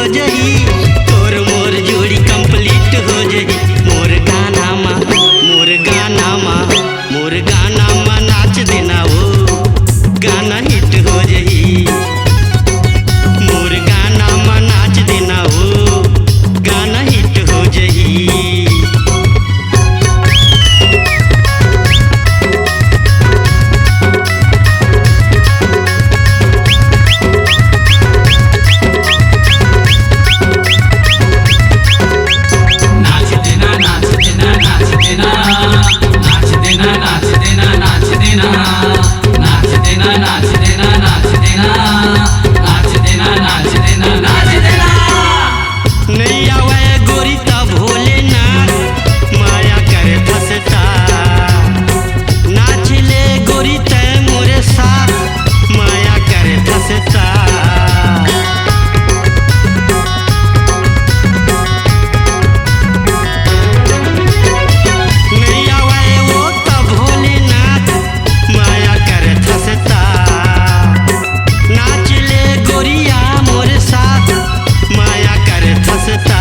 हो जही, तोर मोर जोड़ी कंप्लीट हो जही। मोर गाना मा नाच देना वो गाना हिट हो जही। मोर गाना मा नाच देना वो गाना हिट हो जही। नहीं आवे गोरी ता भोलेनाथ माया करे फसता। नाच ले गोरी तय मोरे साथ माया करे फसता। नहीं आवे वो ता भोलेनाथ माया करे फसता। नाच ले गोरिया मोरे साथ माया करे फसता।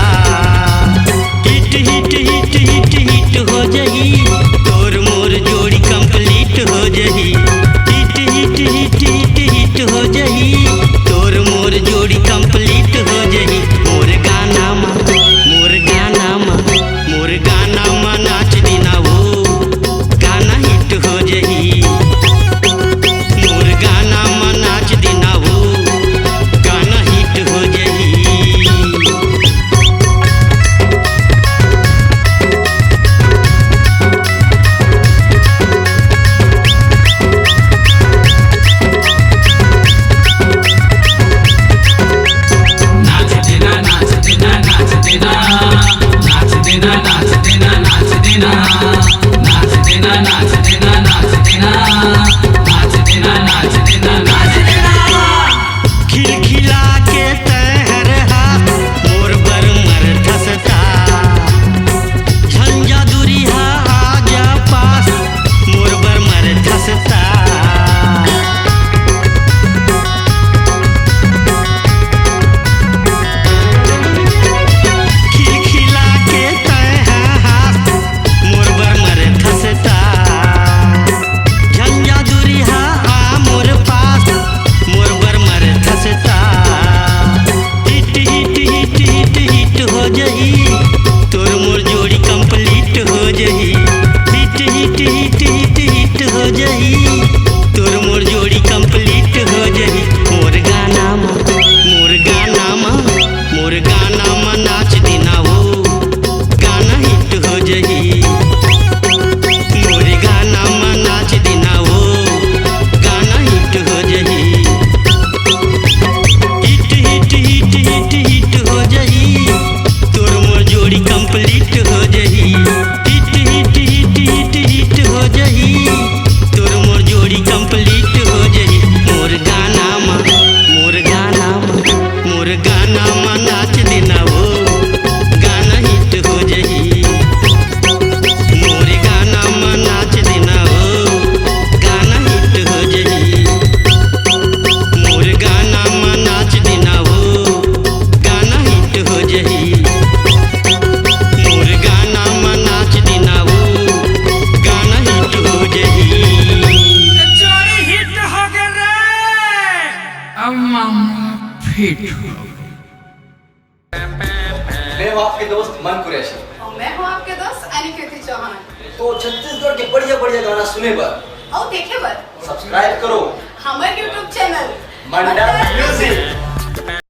Hit hit hit hit hit हो जही, तोर मोर जोड़ी कंप्लीट हो जही। Hit hit hit hit hit हो जही, तोर मोर जोड़ी कंप्लीट हो जही। मोर गाना मा नाच देना वो गाना हिट हो जही। मोर गाना मा नाच देना वो गाना हिट हो जही। खिलखिला के तहर हाथ मोर बर मर धसता। झंझा दूरिहा आजा पास मोर बर मर धसता। खिलखिला के तहर हाथ मोर बर मर धसता। झंझा दूरिहा आ मोर पास मोर बर मर धसता। Hit hit hit hit hit हो जही, तोर मोर जोड़ी कंप्लीट हो जही। Hit hit hit hit hit हो जही, तोर मोर जोड़ी कंप्लीट हो जही। मोर गाना मा नाच देना वो गाना हिट हो जही। मोर गाना मा नाच देना वो गाना हिट हो जही। Hit hit hit hit hit हो जही, तोर मोर जोड़ी कंप्लीट हो जही। Hit hit hit hit hit हो जही, तोर मोर जोड़ी कंप्लीट हो जही। मोर गाना मा नाच देना वो गाना हिट हो जही। मोर गाना मा नाच देना वो गाना हिट हो जही। मोर गाना मा नाच देना वो गाना हिट हो जही। मोर गाना मा नाच देना वो गाना हिट हो जही। जोड़ी हिट हो गए रे, अम्मा फिट हो। मैं हूँ आपके दोस्त मन कुरैशी और मैं हूँ आपके दोस्त अनिकेत चौहान। तो छत्तीसगढ़ के बढ़िया बढ़िया गाना सुने पर और देखे बर सब्सक्राइब करो हमारे YouTube चैनल मंडा म्यूजिक।